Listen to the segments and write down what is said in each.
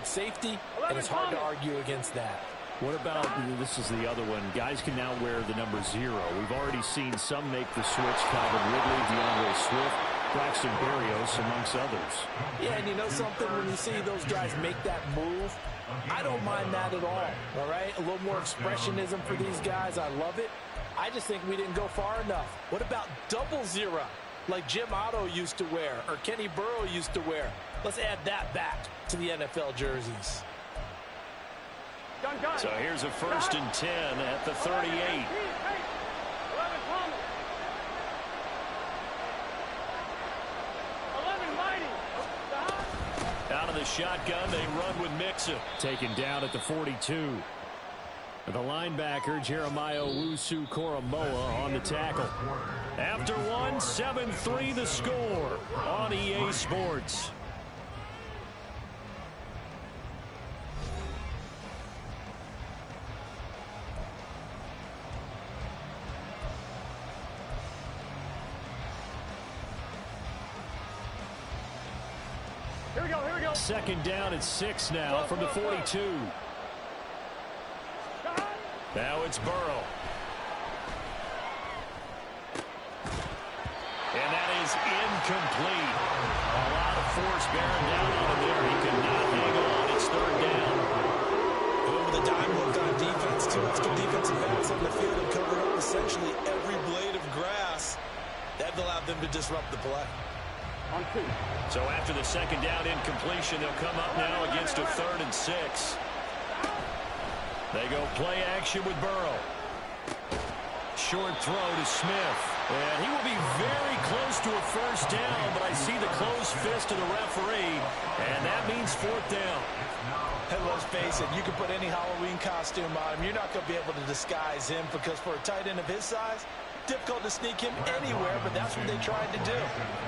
towards safety, and it's hard to argue against that. What about, this is the other one, guys can now wear the number 0. We've already seen some make the switch, Calvin Ridley, DeAndre Swift, Braxton Berrios, amongst others. Yeah, and you know something, when you see those guys make that move, I don't mind that at all right? A little more expressionism for these guys. I love it. I just think we didn't go far enough. What about 00, like Jim Otto used to wear or Kenny Burrow used to wear? Let's add that back to the NFL jerseys. So here's a 1st and 10 at the 38. Out of the shotgun, they run with Mixon. Taken down at the 42. The linebacker, Jeremiah Owusu-Koramoah, on the tackle. After one, 7-3 the score on EA Sports. Here we go. 2nd down at 6 now from the 42. Now it's Burrow. And that is incomplete. A lot of force bearing down on him there. He could not hang on. It's 3rd down. Going with a dime look on defense. 2 extra defensive backs on the field and covered up essentially every blade of grass. That allowed them to disrupt the play. On 2. So after the 2nd down incompletion, they'll come up now against a 3rd and 6. They go play action with Burrow. Short throw to Smith. And he will be very close to a 1st down, but I see the closed fist of the referee, and that means 4th down. Hey, let's face it, you can put any Halloween costume on him. You're not going to be able to disguise him because for a tight end of his size, difficult to sneak him anywhere, but that's what they tried to do.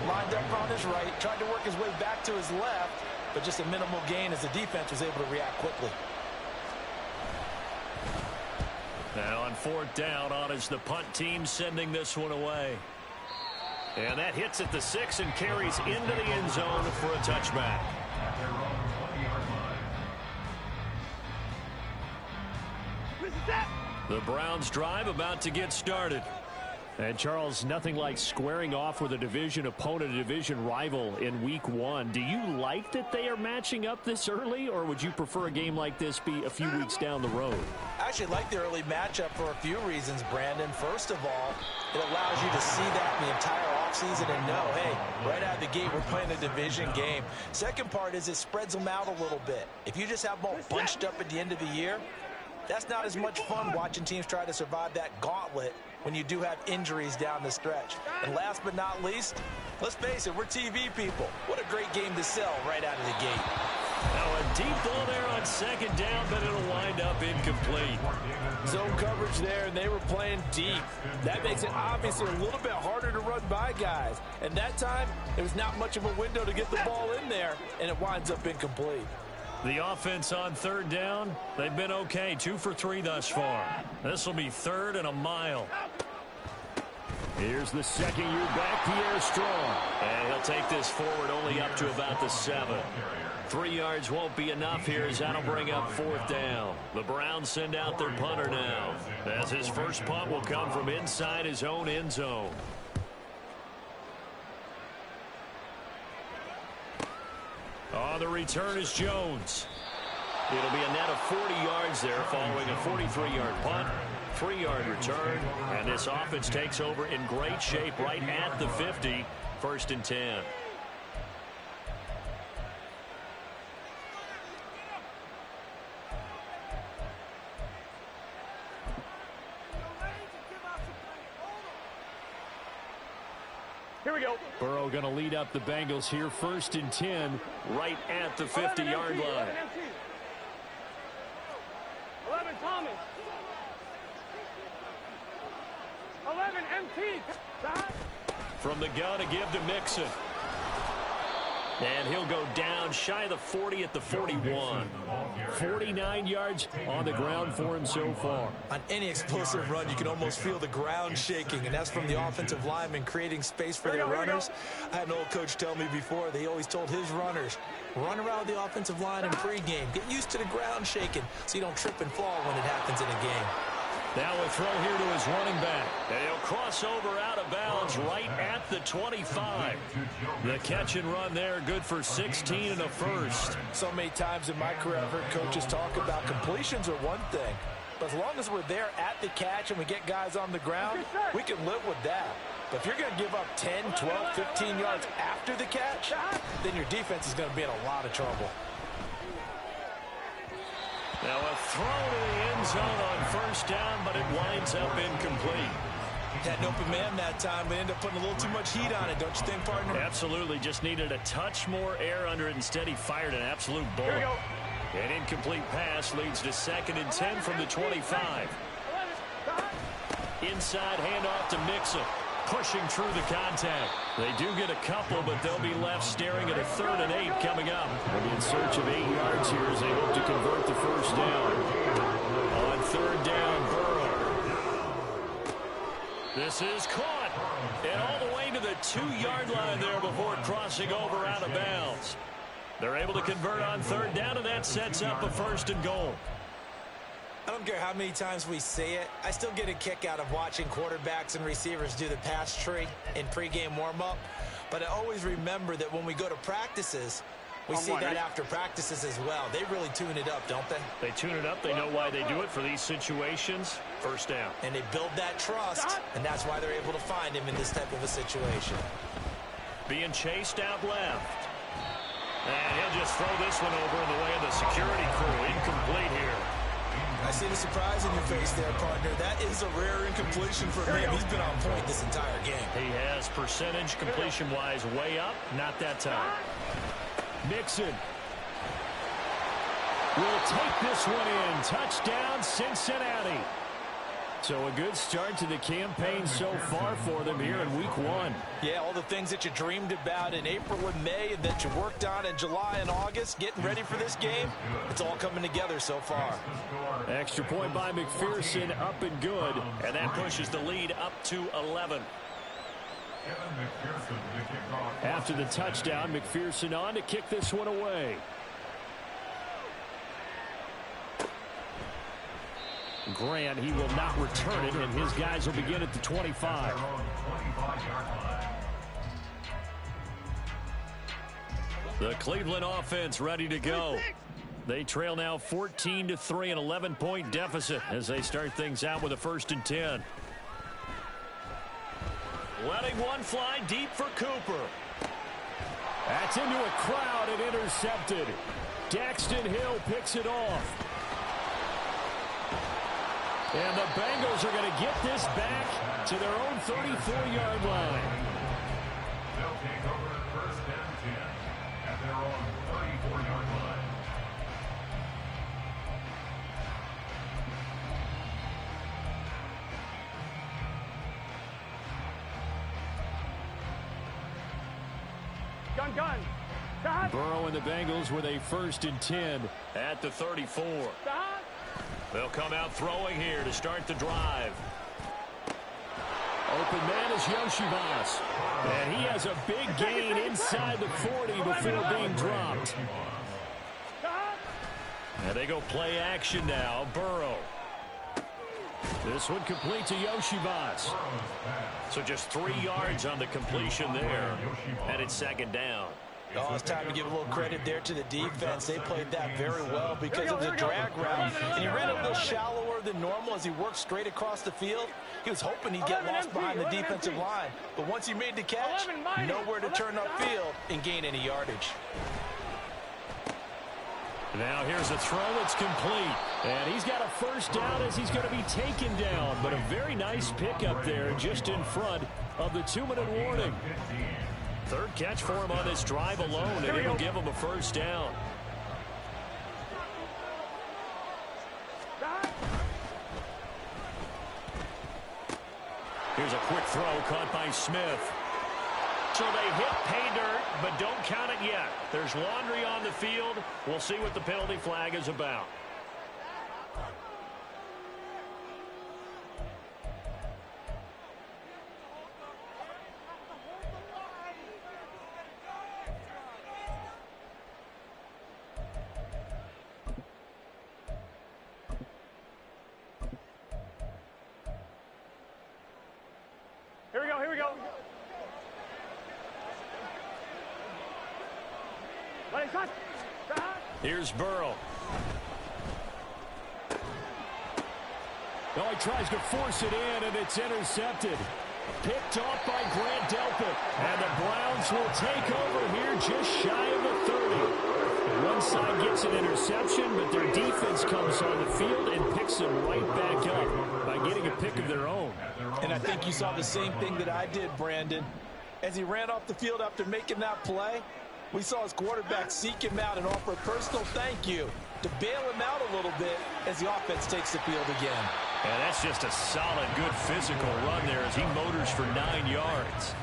Lined up on his right, tried to work his way back to his left, but just a minimal gain as the defense was able to react quickly. Now on 4th down, on is the punt team sending this one away. And that hits at the 6 and carries into the end zone for a touchback. The Browns drive about to get started. And Charles, nothing like squaring off with a division opponent, a division rival in week 1. Do you like that they are matching up this early, or would you prefer a game like this be a few weeks down the road? I actually like the early matchup for a few reasons, Brandon. First of all, it allows you to see that in the entire offseason and know, hey, right out of the gate, we're playing a division game. Second part is it spreads them out a little bit. If you just have them all bunched up at the end of the year, that's not as much fun watching teams try to survive that gauntlet when you do have injuries down the stretch. And last but not least, let's face it, we're TV people. What a great game to sell right out of the gate. Now a deep ball there on 2nd down, but it'll wind up incomplete. Zone coverage there, and they were playing deep. That makes it obviously a little bit harder to run by guys. And that time, there was not much of a window to get the ball in there, and it winds up incomplete. The offense on 3rd down, they've been okay. 2 for 3 thus far. This will be 3rd and a mile. Here's the 2nd-year back, Pierre Strong. And he'll take this forward only up to about the 7. 3 yards won't be enough here as that'll bring up 4th down. The Browns send out their punter now, as his first punt will come from inside his own end zone. On the return is Jones. It'll be a net of 40 yards there following a 43-yard punt, 3-yard return, and this offense takes over in great shape right at the 50, 1st and 10. Here we go. Burrow going to lead up the Bengals here, 1st and 10, right at the 50-yard line. 11 Thomas. 11 MT. From the gun to give to Mixon. And he'll go down shy of the 40 at the 41. 49 yards on the ground for him so far. On any explosive run, you can almost feel the ground shaking, and that's from the offensive linemen creating space for their runners. I had an old coach tell me before, they always told his runners, run around the offensive line in pregame. Get used to the ground shaking so you don't trip and fall when it happens in a game. Now a throw here to his running back. And he'll cross over out of bounds right at the 25. The catch and run there, good for 16 and a first. So many times in my career, I've heard coaches talk about completions are one thing. But as long as we're there at the catch and we get guys on the ground, we can live with that. But if you're going to give up 10, 12, 15 yards after the catch, then your defense is going to be in a lot of trouble. Now a throw to the end zone on first down, but it winds up incomplete. Had an open man that time, but ended up putting a little too much heat on it, don't you think, partner? Absolutely. Just needed a touch more air under it. Instead, he fired an absolute bullet. An incomplete pass leads to 2nd and 10 from the 25. Inside handoff to Mixon. Pushing through the contact. They do get a couple, but they'll be left staring at a 3rd and 8 coming up. They'll be in search of 8 yards here as they hope to convert the first down. On 3rd down, Burrow. This is caught. And all the way to the 2-yard line there before crossing over out of bounds. They're able to convert on 3rd down, and that sets up a 1st and goal. I don't care how many times we say it, I still get a kick out of watching quarterbacks and receivers do the pass tree in pregame warm-up. But I always remember that when we go to practices, we see that after practices as well. They really tune it up, don't they? They tune it up. They know why they do it for these situations. First down. And they build that trust, and that's why they're able to find him in this type of a situation. Being chased out left. And he'll just throw this one over in the way of the security crew. Incomplete here. I see the surprise in your face there, partner. That is a rare incompletion for him. He's been on point this entire game. He has percentage completion-wise way up. Not that time. Mixon will take this one in. Touchdown, Cincinnati. So a good start to the campaign so far for them here in week 1. Yeah, all the things that you dreamed about in April and May and that you worked on in July and August, getting ready for this game, it's all coming together so far. Extra point by McPherson, up and good. And that pushes the lead up to 11. After the touchdown, McPherson on to kick this one away. Grant, he will not return it, and his guys will begin at the 25. The Cleveland offense ready to go. They trail now 14-3, an 11-point deficit as they start things out with a 1st and 10. Letting one fly deep for Cooper. That's into a crowd and intercepted. Daxton Hill picks it off. And the Bengals are going to get this back to their own 34-yard line. They'll take over 1st and 10 at their own 34-yard line. Gun. Burrow and the Bengals with a 1st and 10 at the 34. They'll come out throwing here to start the drive. Open man is Yoshibas. And he has a big gain inside the 40 before being dropped. And they go play action now. Burrow. This one complete to Yoshibas. So just 3 yards on the completion there. And it's 2nd down. Oh, it's time to give a little credit there to the defense. They played that very well because of the drag route. And he ran a little shallower than normal as he worked straight across the field. He was hoping he'd get lost behind the defensive line. But once he made the catch, nowhere to turn upfield and gain any yardage. Now here's a throw that's complete. And he's got a 1st down as he's going to be taken down. But a very nice pickup there just in front of the 2-minute warning. 3rd catch for him on this drive alone, and it'll give him a 1st down. Here's a quick throw caught by Smith. So they hit pay dirt, but don't count it yet. There's laundry on the field. We'll see what the penalty flag is about. Here we go, here we go. Here's Burrow. Oh, he tries to force it in, and it's intercepted. Picked off by Grant Delpit. And the Browns will take over here just shy of the 30. One side gets an interception, but their defense comes on the field and picks them right back up by getting a pick of their own. And I think you saw the same thing that I did, Brandon. As he ran off the field after making that play, we saw his quarterback seek him out and offer a personal thank you to bail him out a little bit as the offense takes the field again. And that's just a solid, good physical run there as he motors for 9 yards.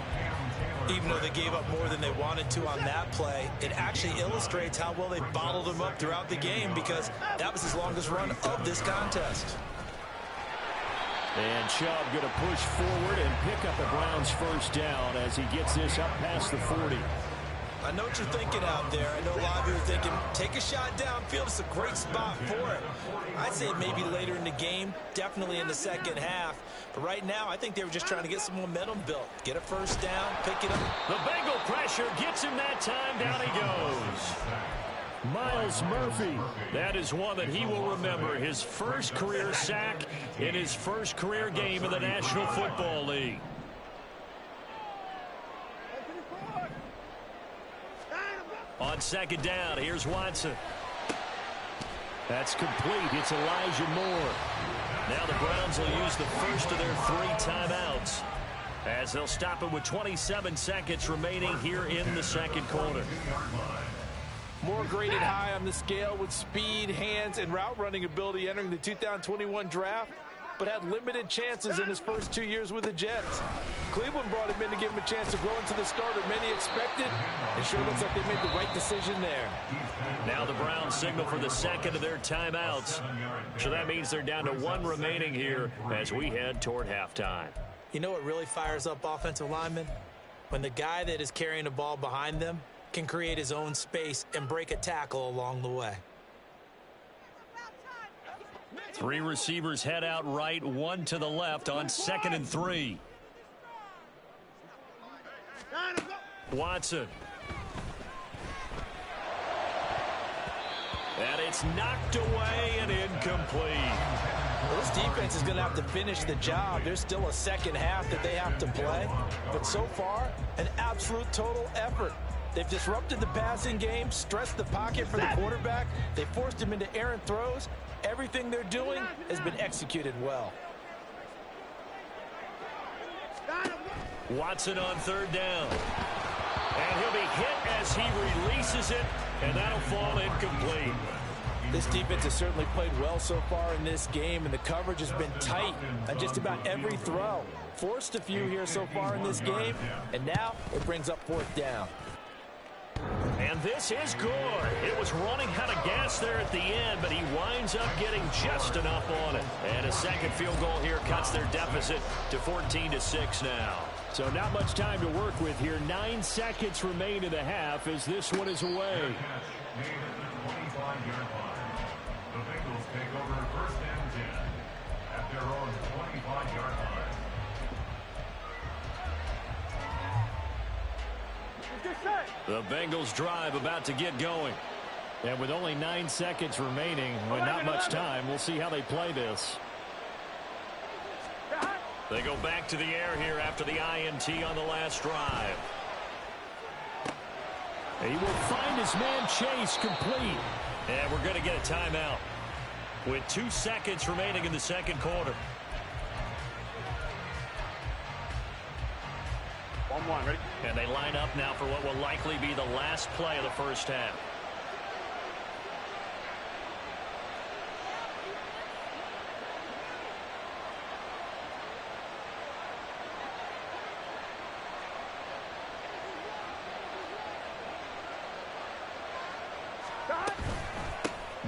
Even though they gave up more than they wanted to on that play, it actually illustrates how well they bottled him up throughout the game because that was his longest run of this contest. And Chubb going to push forward and pick up the Browns' first down as he gets this up past the 40. I know what you're thinking out there. I know a lot of you are thinking, take a shot downfield. It's a great spot for it. I'd say maybe later in the game, definitely in the second half. But right now, I think they were just trying to get some momentum built. Get a first down, pick it up. The Bengal pressure gets him that time. Down he goes. Myles Murphy. That is one that he will remember. His first career sack in his first career game in the National Football League. On second down, here's Watson. That's complete. It's Elijah Moore. Now the Browns will use the first of their 3 timeouts as they'll stop it with 27 seconds remaining here in the second quarter. Moore graded high on the scale with speed, hands, and route running ability entering the 2021 draft, but had limited chances in his first 2 years with the Jets. Cleveland brought him in to give him a chance to grow into the starter many expected. It sure looks like they made the right decision there. Now the Browns signal for the second of their timeouts. So that means they're down to 1 remaining here as we head toward halftime. You know what really fires up offensive linemen? When the guy that is carrying the ball behind them can create his own space and break a tackle along the way. 3 receivers head out right, 1 to the left on 2nd and 3. Watson. And it's knocked away and incomplete. Well, this defense is going to have to finish the job. There's still a second half that they have to play. But so far, an absolute total effort. They've disrupted the passing game, stressed the pocket for the quarterback. They forced him into errant throws. Everything they're doing has been executed well. Watson on 3rd down. And he'll be hit as he releases it, and that'll fall incomplete. This defense has certainly played well so far in this game, and the coverage has been tight on just about every throw. Forced a few here so far in this game, and now it brings up 4th down. And this is good. It was running out of gas there at the end, but he winds up getting just enough on it. And a second field goal here cuts their deficit to 14-6 now. So not much time to work with here. 9 seconds remain in the half as this one is away. The Bengals take over 1st and 10 at their own 25-yard line. The Bengals drive about to get going. And with only 9 seconds remaining, with not much time, we'll see how they play this. They go back to the air here after the INT on the last drive. He will find his man Chase complete. And we're going to get a timeout with 2 seconds remaining in the second quarter. 1-1, ready? And they line up now for what will likely be the last play of the first half.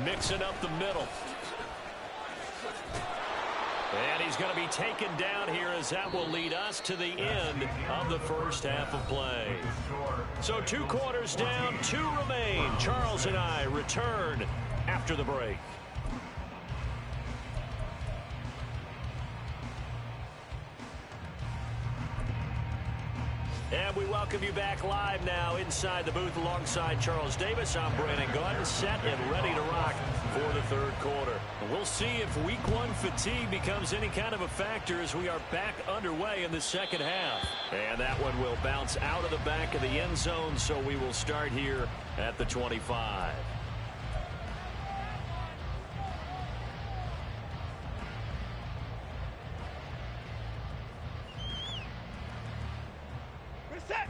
mixing up the middle. And he's going to be taken down here as that will lead us to the end of the first half of play. So 2 quarters down, 2 remain. Charles and I return after the break. And we welcome you back live now inside the booth alongside Charles Davis. I'm Brandon Gaudin, set and ready to rock for the third quarter. We'll see if week 1 fatigue becomes any kind of a factor as we are back underway in the second half. And that one will bounce out of the back of the end zone, so we will start here at the 25.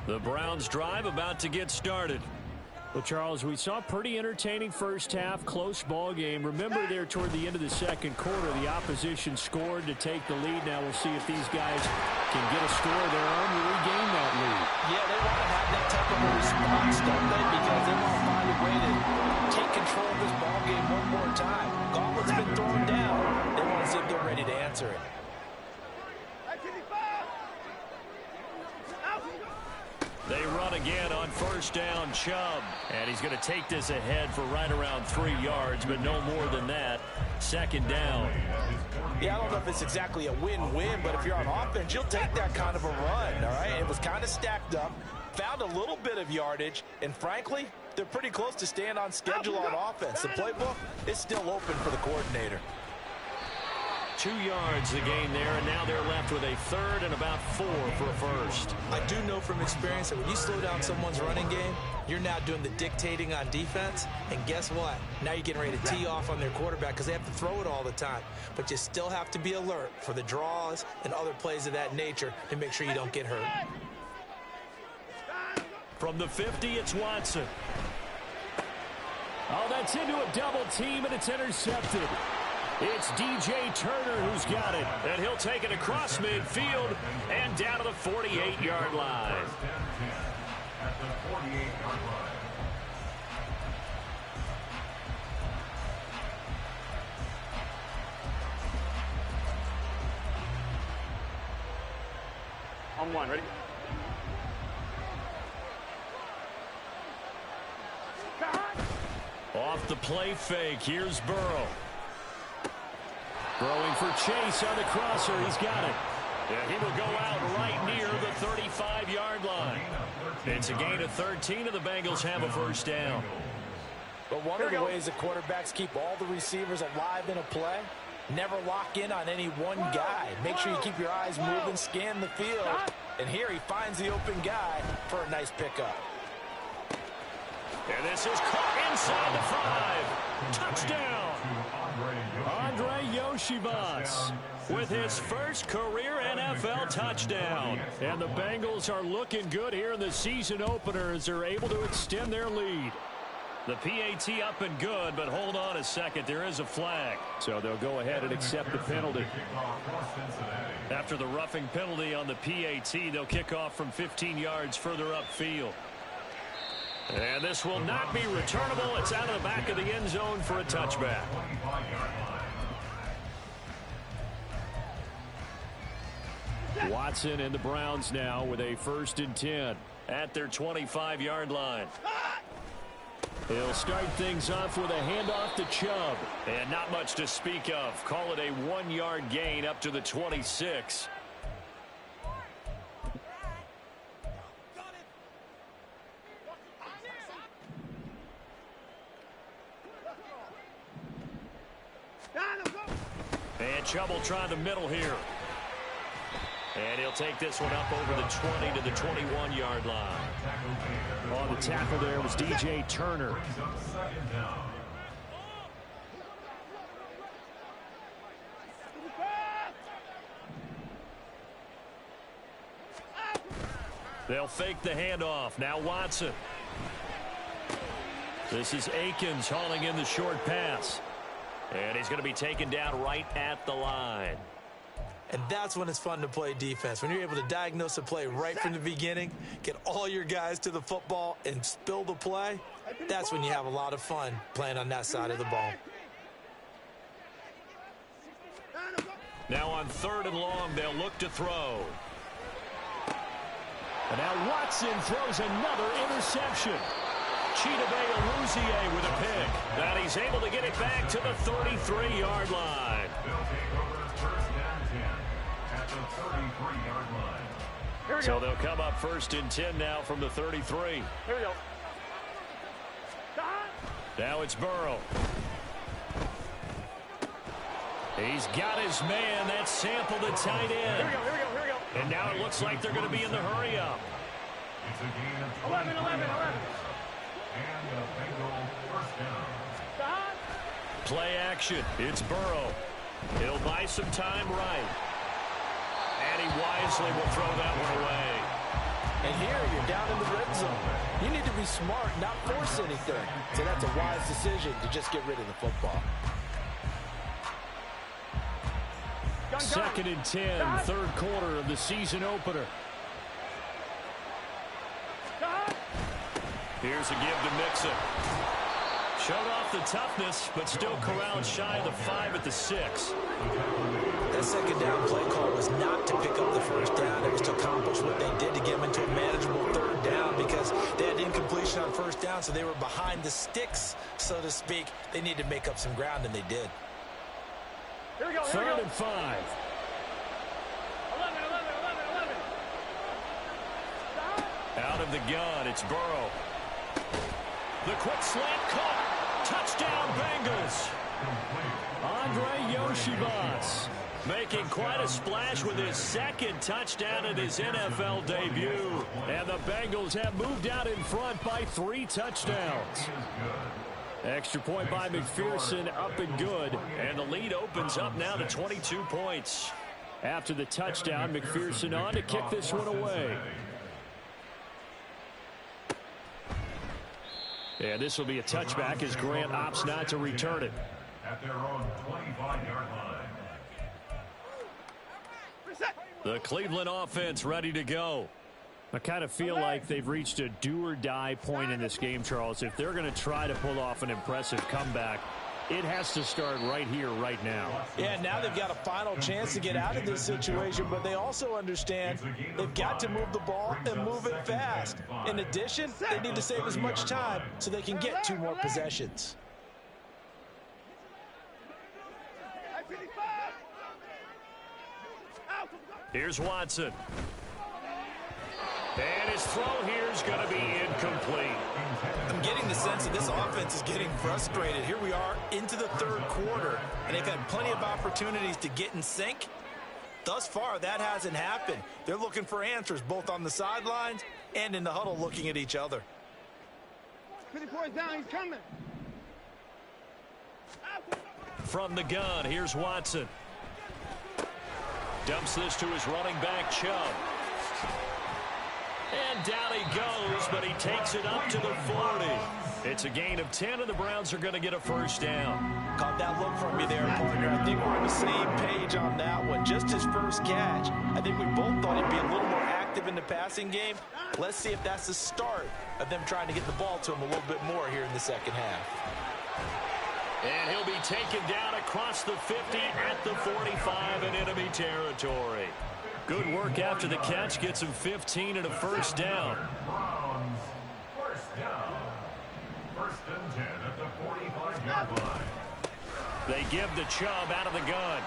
The Browns drive about to get started. Well, Charles, we saw a pretty entertaining first half, close ball game. Remember there toward the end of the second quarter, the opposition scored to take the lead. Now we'll see if these guys can get a score of their own to regain that lead. Yeah, they want to have that type of a response, don't they? Because they want to find a way to take control of this ball game one more time. Gauntlet's been thrown down. They want to see if they're ready to answer it. They run again on first down, Chubb. And he's going to take this ahead for right around 3 yards, but no more than that. Second down. Yeah, I don't know if it's exactly a win-win, but if you're on offense, you'll take that kind of a run, all right? It was kind of stacked up, found a little bit of yardage, and frankly, they're pretty close to staying on schedule on offense. The playbook is still open for the coordinator. 2 yards the gain there, and now they're left with a third and about 4 for a first. I do know from experience that when you slow down someone's running game, you're now doing the dictating on defense, and guess what? Now you're getting ready to tee off on their quarterback because they have to throw it all the time. But you still have to be alert for the draws and other plays of that nature to make sure you don't get hurt. From the 50, it's Watson. Oh, that's into a double team, and it's intercepted. It's DJ Turner who's got it. And he'll take it across midfield and down to the 48-yard line. At the 48-yard line. On 1, ready? Off the play fake, here's Burrow. Throwing for Chase on the crosser. He's got it. Yeah, he will go out right near the 35-yard line. It's a gain of 13, and the Bengals have a first down. But one of the ways the quarterbacks keep all the receivers alive in a play, never lock in on any one guy. Make sure you keep your eyes moving, scan the field. And here he finds the open guy for a nice pickup. And this is caught inside the 5. Touchdown. Andre Yoshivas with his first career NFL touchdown. And the Bengals are looking good here in the season opener as they're able to extend their lead. The PAT up and good, but hold on a second. There is a flag. So they'll go ahead and accept the penalty. After the roughing penalty on the PAT, they'll kick off from 15 yards further upfield. And this will not be returnable. It's out of the back of the end zone for a touchback. Watson and the Browns now with a 1st and 10. At their 25-yard line. He'll start things off with a handoff to Chubb. And not much to speak of. Call it a 1-yard gain up to the 26. And Chubb will try the middle here. And he'll take this one up over the 20 to the 21-yard line. On the tackle there was DJ Turner. They'll fake the handoff. Now Watson. This is Akins hauling in the short pass. And he's going to be taken down right at the line. And that's when it's fun to play defense. When you're able to diagnose a play right from the beginning, get all your guys to the football and spill the play, That's when you have a lot of fun playing on that side of the ball. Now on 3rd and long, they'll look to throw. And now Watson throws another interception. Chidobe Awuzie with a pick. And he's able to get it back to the 33-yard line. They'll take over first down 10 at the 33-yard line. Here we So go. they'll come up 1st and 10 now from the 33. Here we go. Now it's Burrow. He's got his man. That's Sample, the tight end. Here we go, here we go, here we go. And now it looks like they're going to be in the hurry-up. It's a gain of 11. and a Bengal first down. Play action. It's Burrow. He'll buy some time right. And he wisely will throw that one away. And here you're down in the red zone. You need to be smart, not force anything. So that's a wise decision to just get rid of the football. 2nd and 10, 3rd quarter of the season opener. Here's a give to Mixon. Showed off the toughness, but still corralled shy of the 5 at the 6. That second down play call was not to pick up the first down. It was to accomplish what they did to get them into a manageable 3rd down because they had incompletion on first down, so they were behind the sticks, so to speak. They needed to make up some ground, and they did. Here we go, here we 3rd go. and 5. 11. Out of the gun, it's Burrow. The quick slant caught. Touchdown, Bengals. Andre Yoshibas. Making quite a splash with his 2nd touchdown in his NFL debut. And the Bengals have moved out in front by 3 touchdowns. Extra point by McPherson, up and good. And the lead opens up now to 22 points. After the touchdown, McPherson on to kick this one away. And this will be a touchback as Grant opts not to return it. At their own 25-yard line. The Cleveland offense ready to go. I kind of feel like they've reached a do-or-die point in this game, Charles. If they're going to try to pull off an impressive comeback, it has to start right here, right now. Yeah, now they've got a final chance to get out of this situation, but they also understand they've got to move the ball and move it fast. In addition, they need to save as much time so they can get 2 more possessions. Here's Watson. And his throw here is going to be incomplete. I'm getting the sense that this offense is getting frustrated. Here we are into the 3rd quarter, and they've had plenty of opportunities to get in sync. Thus far, that hasn't happened. They're looking for answers both on the sidelines and in the huddle looking at each other. 54 is down, he's coming. From the gun, here's Watson. Dumps this to his running back, Chubb. And down he goes, but he takes it up to the 40. It's a gain of 10, and the Browns are going to get a first down. Caught that look from you there, partner. I think we're on the same page on that one. Just his first catch. I think we both thought he'd be a little more active in the passing game. Let's see if that's the start of them trying to get the ball to him a little bit more here in the second half. And he'll be taken down across the 50 at the 45 in enemy territory. Good work after the catch. Gets him 15 and a first down. Browns first down. 1st and 10 at the 45-yard line. They give the Chubb out of the gun.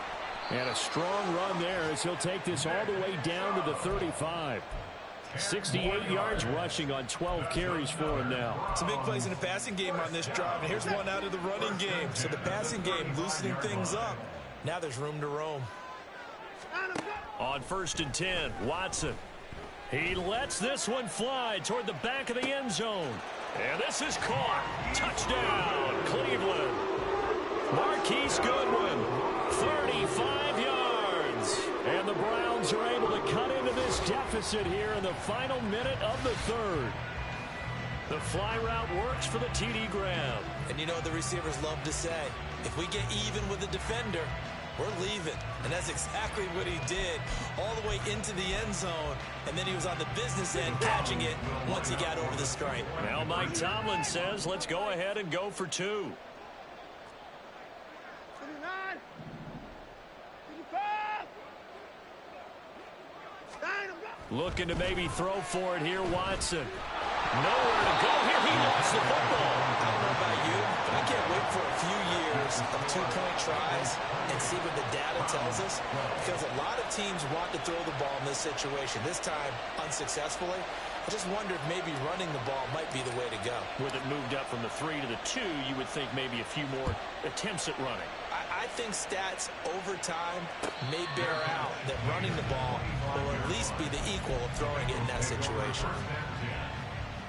And a strong run there as he'll take this all the way down to the 35. 68 yards rushing on 12 carries for him now. Some big plays in the passing game on this drive, and here's one out of the running game. So the passing game loosening things up. Now there's room to roam. On 1st and 10, Watson. He lets this one fly toward the back of the end zone. And this is caught. Touchdown, Cleveland. Marquise Goodwin, 35 yards. And the Browns are able to cut into this deficit here in the final minute of the 3rd. The fly route works for the TD grab. And you know what the receivers love to say? If we get even with the defender, we're leaving. And that's exactly what he did, all the way into the end zone. And then he was on the business end catching it once he got over the stripe. Now Mike Tomlin says, let's go ahead and go for 2. 29. 55. Looking to maybe throw for it here, Watson. Nowhere to go here. He lost the football. I don't know about you, but I can't wait for a few years of 2-point tries and see what the data tells us, because a lot of teams want to throw the ball in this situation. This time, unsuccessfully. I just wonder if maybe running the ball might be the way to go. With it moved up from the 3 to the 2, you would think maybe a few more attempts at running. I think stats over time may bear out that running the ball will at least be the equal of throwing it in that situation.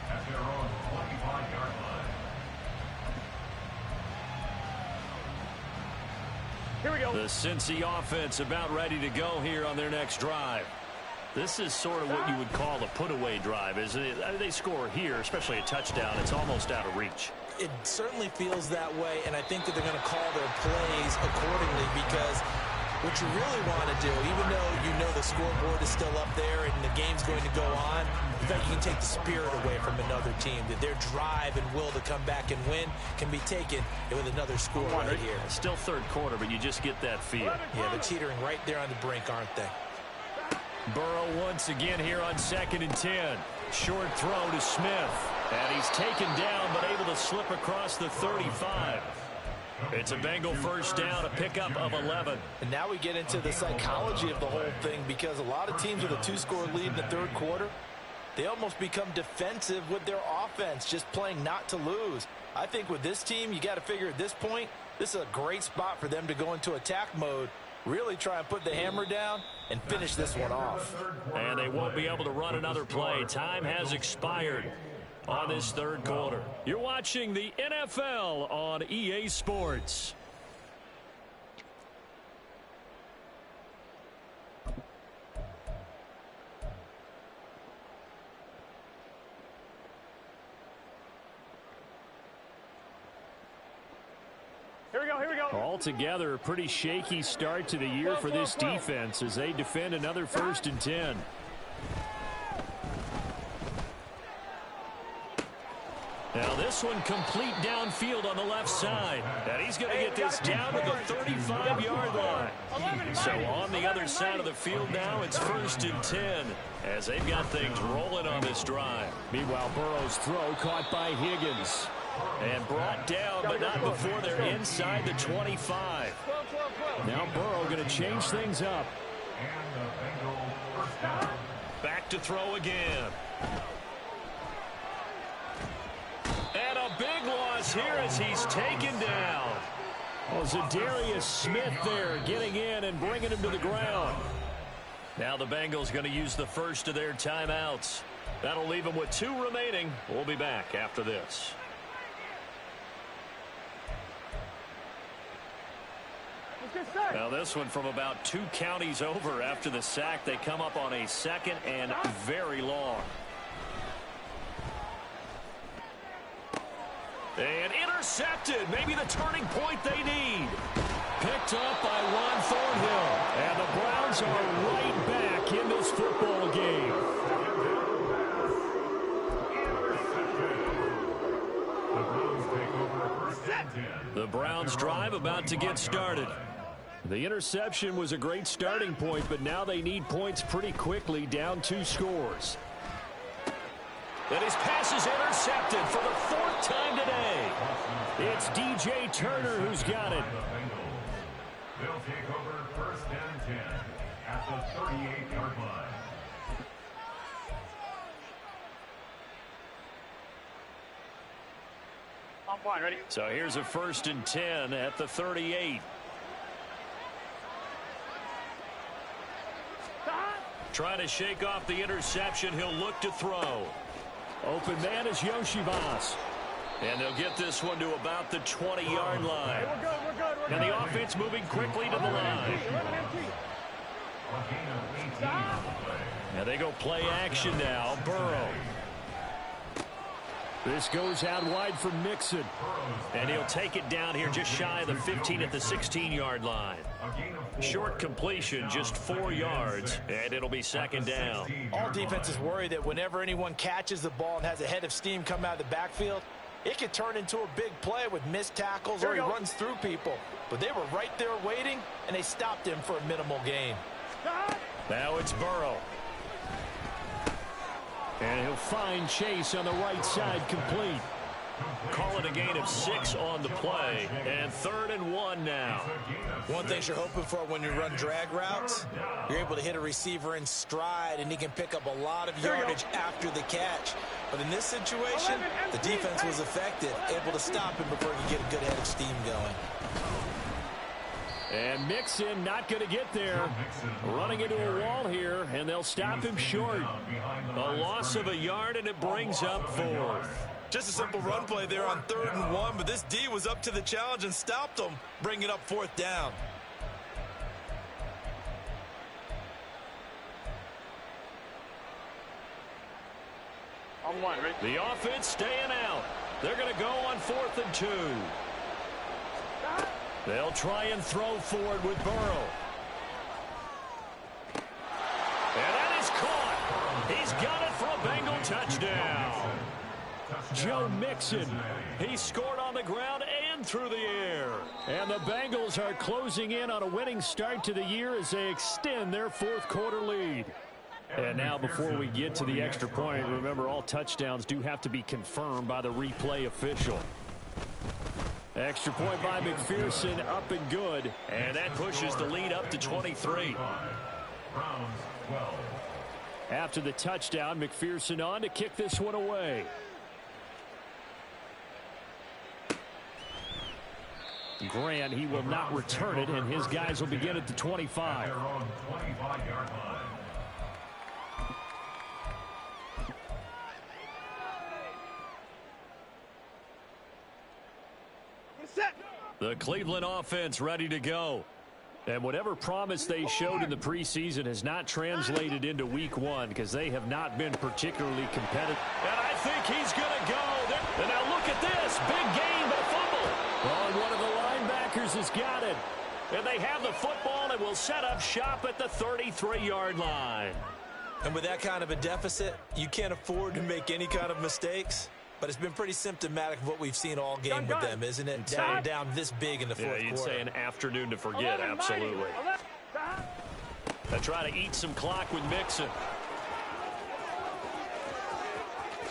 At their own 25-yard line. Here we go. The Cincy offense about ready to go here on their next drive. This is sort of what you would call a put-away drive, isn't it? I mean, they score here, especially a touchdown. It's almost out of reach. It certainly feels that way, and I think that they're going to call their plays accordingly, because what you really want to do, even though you know the scoreboard is still up there and the game's going to go on, in fact, you can take the spirit away from another team, that their drive and will to come back and win can be taken with another score right here. Still third quarter, but you just get that feel. Yeah, they're teetering right there on the brink, aren't they? Burrow once again here on 2nd and 10. Short throw to Smith. And he's taken down, but able to slip across the 35. It's a Bengal first down, a pickup of 11. And now we get into the psychology of the whole thing, because a lot of teams with a 2-score lead in the third quarter, they almost become defensive with their offense, just playing not to lose. I think with this team, you got to figure at this point, this is a great spot for them to go into attack mode, really try and put the hammer down and finish this one off. And they won't be able to run another play. Time has expired on this third quarter. You're watching the NFL on EA Sports. Here we go, here we go. Altogether, a pretty shaky start to the year for this defense as they defend another 1st and 10. Now this one complete downfield on the left side. And he's going to get this down to the 35-yard line. So on the other side of the field now, it's 1st and 10 as they've got things rolling on this drive. Meanwhile, Burrow's throw caught by Higgins. And brought down, but not before they're inside the 25. Now Burrow going to change things up. And the Bengal first down. Back to throw again. And a big loss here as he's taken down. Oh, Zadarius Smith there getting in and bringing him to the ground. Now the Bengals going to use the first of their timeouts. That'll leave them with 2 remaining. We'll be back after this. Now this one from about 2 counties over after the sack. They come up on a 2nd and very long. And intercepted. Maybe the turning point they need. Picked up by Ron Thornhill. And the Browns are right back in this football game. The Browns drive about to get started. The interception was a great starting point, but now they need points pretty quickly, down 2 scores. And his pass is intercepted for the 4th time today. It's DJ Turner who's got it. They'll take over 1st and 10 at the 38-yard line. I'm fine, ready? So here's a 1st and 10 at the 38. Trying to shake off the interception. He'll look to throw. Open man is Yoshivas. And they'll get this one to about the 20-yard line. We're good, we're good, we're good. And the offense moving quickly to the line. And they go play action now. Burrow. This goes out wide for Mixon. And he'll take it down here just shy of the 15 at the 16-yard line. Short completion, just 4 yards, and it'll be second down. All defenses worry that whenever anyone catches the ball and has a head of steam come out of the backfield, it could turn into a big play with missed tackles or he runs through people. But they were right there waiting, and they stopped him for a minimal gain. Now it's Burrow. And he'll find Chase on the right side, complete. Call it a gain of 6 on the play, and 3rd and 1 now. One thing you're hoping for when you run drag routes, you're able to hit a receiver in stride, and he can pick up a lot of yardage after the catch. But in this situation, the defense was effective, able to stop him before he could get a good head of steam going. And Mixon not going to get there. Running into a wall here, and they'll stop him short. A loss of a yard, and it brings up 4th. Just a simple run play there on 3rd and 1, but this D was up to the challenge and stopped him, bringing up 4th down. On 1, ready? The offense staying out. They're going to go on 4th and 2. They'll try and throw forward with Burrow. And that is caught. He's got it for a Bengal touchdown. Joe Mixon. He scored on the ground and through the air. And the Bengals are closing in on a winning start to the year as they extend their 4th quarter lead. And now before we get to the extra point, remember all touchdowns do have to be confirmed by the replay official. Extra point by McPherson, up and good. And that pushes the lead up to 23. After the touchdown, McPherson on to kick this one away. Grant, he will not return it, and his guys will begin at the 25. The Cleveland offense ready to go. And whatever promise they showed in the preseason has not translated into week 1 because they have not been particularly competitive. And I think he's going to go. And now look at this. Big gain, but a fumble. Oh, and one of the linebackers has got it. And they have the football and will set up shop at the 33-yard line. And with that kind of a deficit, you can't afford to make any kind of mistakes. But it's been pretty symptomatic of what we've seen all game with them, isn't it? Down this big in the 4th quarter. Yeah, you'd say an afternoon to forget, absolutely. They try to eat some clock with Mixon.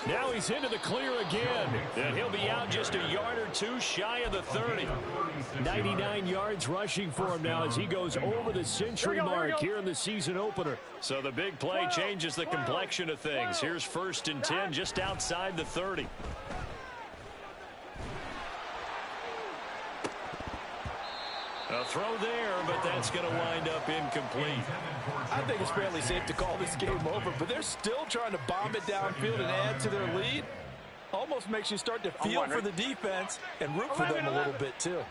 Now he's into the clear again. And he'll be out just a yard or 2 shy of the 30. 99 yards rushing for him now as he goes over the century mark here in the season opener. So the big play changes the complexion of things. Here's 1st and 10 just outside the 30. A throw there, but that's going to wind up incomplete. I think it's fairly safe to call this game over, but they're still trying to bomb it downfield and add to their lead. Almost makes you start to feel for the defense and root for them a little bit, too.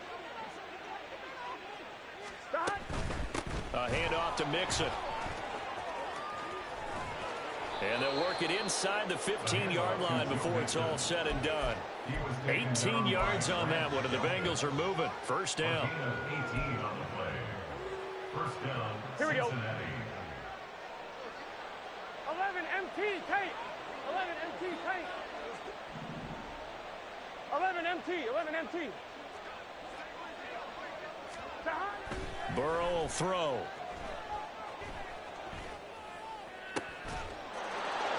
A handoff to Mixon. And they'll work it inside the 15-yard line before it's all said and done. 18 yards on that one, and the Bengals are moving. 1st down. Here we go. 11 MT, Tate. 11 MT, Tate. 11 MT, 11 MT. Burrow will throw.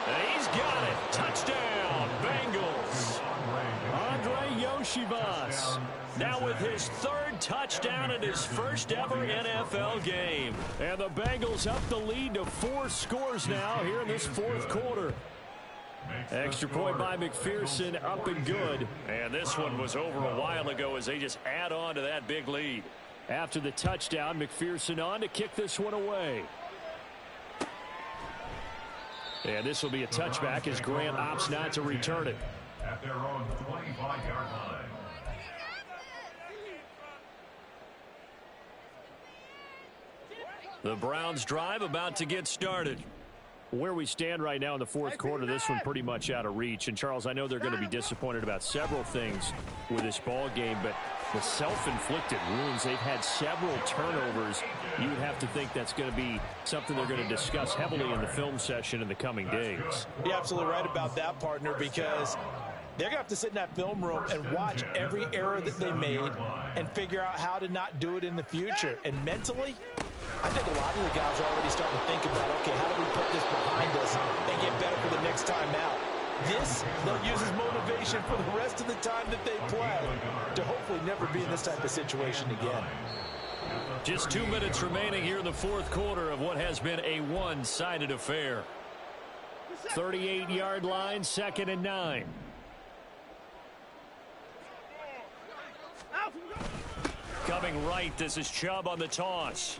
And he's got it. Touchdown, Bengals. Andre Yoshivas. Now with his 3rd touchdown in his 1st ever NFL game. And the Bengals up the lead to 4 scores now here in this 4th quarter. Extra point by McPherson, up and good. And this one was over a while ago as they just add on to that big lead. After the touchdown, McPherson on to kick this one away. And this will be a touchback as Grant opts not to return it. At their own 25-yard line. The Browns drive about to get started. Where we stand right now in the fourth quarter, this one pretty much out of reach. And, Charles, I know they're going to be disappointed about several things with this ball game, but the self-inflicted wounds, they've had several turnovers. You would have to think that's going to be something they're going to discuss heavily in the film session in the coming days. You're absolutely right about that, partner, because they're going to have to sit in that film room and watch every error that they made and figure out how to not do it in the future. And mentally, I think a lot of the guys are already starting to think about, okay, how do we put this behind us and get better for the next time out? This, they'll use as motivation for the rest of the time that they play to hopefully never be in this type of situation again. Just 2 minutes remaining here in the fourth quarter of what has been a one-sided affair. 38-yard line, 2nd and 9. Coming right, this is Chubb on the toss.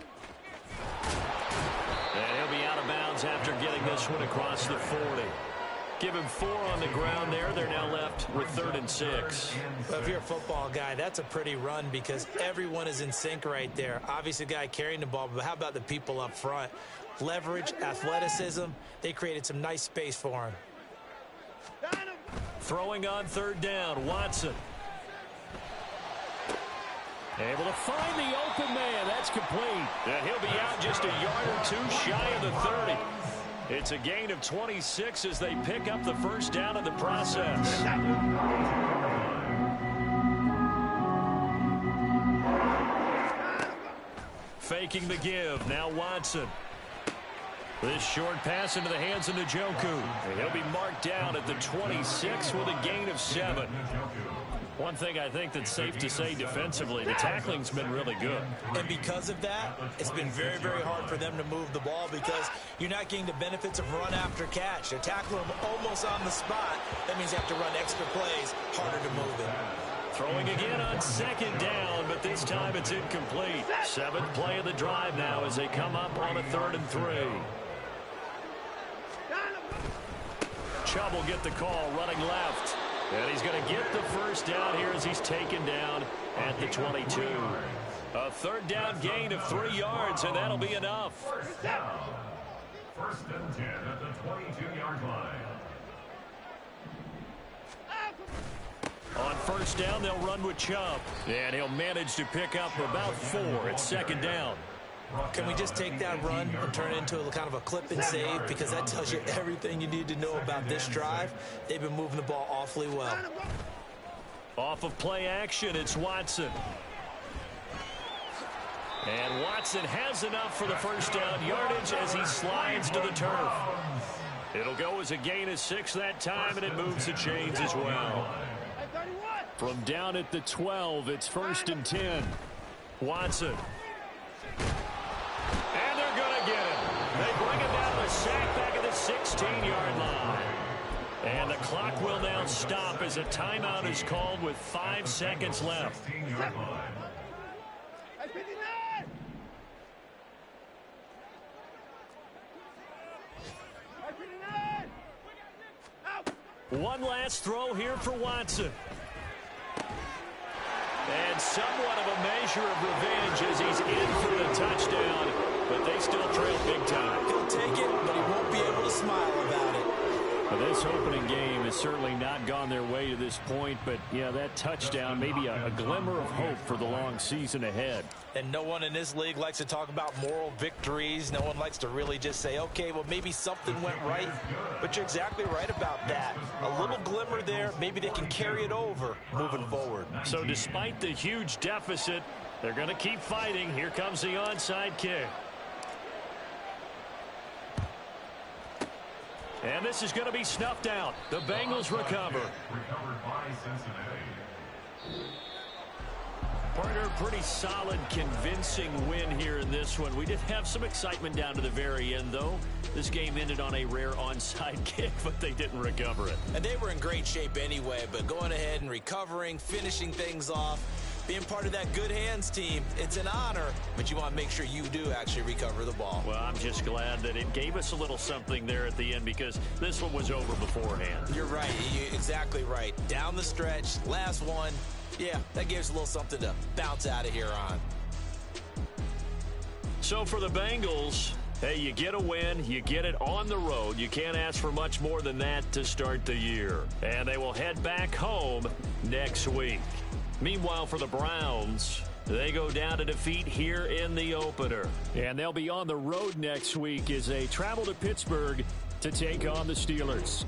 And he'll be out of bounds after getting this one across the 40. Give him 4 on the ground there. They're now left with 3rd and 6. Well, if you're a football guy, that's a pretty run because everyone is in sync right there. Obviously, the guy carrying the ball, but how about the people up front? Leverage, athleticism, they created some nice space for him. Throwing on 3rd down, Watson. Able to find the open man. That's complete. And he'll be out just a yard or 2 shy of the 30. It's a gain of 26 as they pick up the first down in the process. Faking the give. Now Watson. This short pass into the hands of Njoku. He'll be marked down at the 26 with a gain of 7. One thing I think that's safe to say defensively, the tackling's been really good. And because of that, it's been very, very hard for them to move the ball because you're not getting the benefits of run after catch. They're tackling them almost on the spot. That means you have to run extra plays, harder to move it. Throwing again on 2nd down, but this time it's incomplete. 7th play of the drive now as they come up on a 3rd and 3. Chubb will get the call running left. And he's going to get the first down here as he's taken down at the 22. A 3rd down gain of 3 yards, and that'll be enough. First down. 1st and 10 at the 22-yard line. On 1st down, they'll run with Chubb. And he'll manage to pick up about 4 at 2nd down. Can we just take that run and turn it into a kind of a clip and save? Because that tells you everything you need to know about this drive. They've been moving the ball awfully well. Off of play action, it's Watson. And Watson has enough for the first down yardage as he slides to the turf. It'll go as a gain of 6 that time, and it moves the chains as well. From down at the 12, it's 1st and 10. Watson. And they're going to get him. They bring him down to a sack back at the 16-yard line. And the clock will now stop as a timeout is called with 5 seconds left. 16-yard line. One last throw here for Watson. And somewhat of a measure of revenge as he's in for the touchdown, but they still trail big time. He'll take it, but he won't be able to smile about it. Well, this opening game has certainly not gone their way to this point, but, yeah, that touchdown, maybe a glimmer of hope for the long season ahead. And no one in this league likes to talk about moral victories. No one likes to really just say, okay, well, maybe something went right. But you're exactly right about that. A little glimmer there. Maybe they can carry it over moving forward. So despite the huge deficit, they're going to keep fighting. Here comes the onside kick. And this is going to be snuffed out. The Bengals recover. Recovered by Cincinnati. Partner, pretty solid, convincing win here in this one. We did have some excitement down to the very end, though. This game ended on a rare onside kick, but they didn't recover it. And they were in great shape anyway, but going ahead and recovering, finishing things off, being part of that good hands team, it's an honor, but you want to make sure you do actually recover the ball. Well, I'm just glad that it gave us a little something there at the end because this one was over beforehand. You're right. You're exactly right. Down the stretch, last one. Yeah, that gives us a little something to bounce out of here on. So for the Bengals, Hey, you get a win, you get it on the road. You can't ask for much more than that to start the year. And they will head back home next week. Meanwhile, for the Browns, they go down to defeat here in the opener. And they'll be on the road next week as they travel to Pittsburgh to take on the Steelers.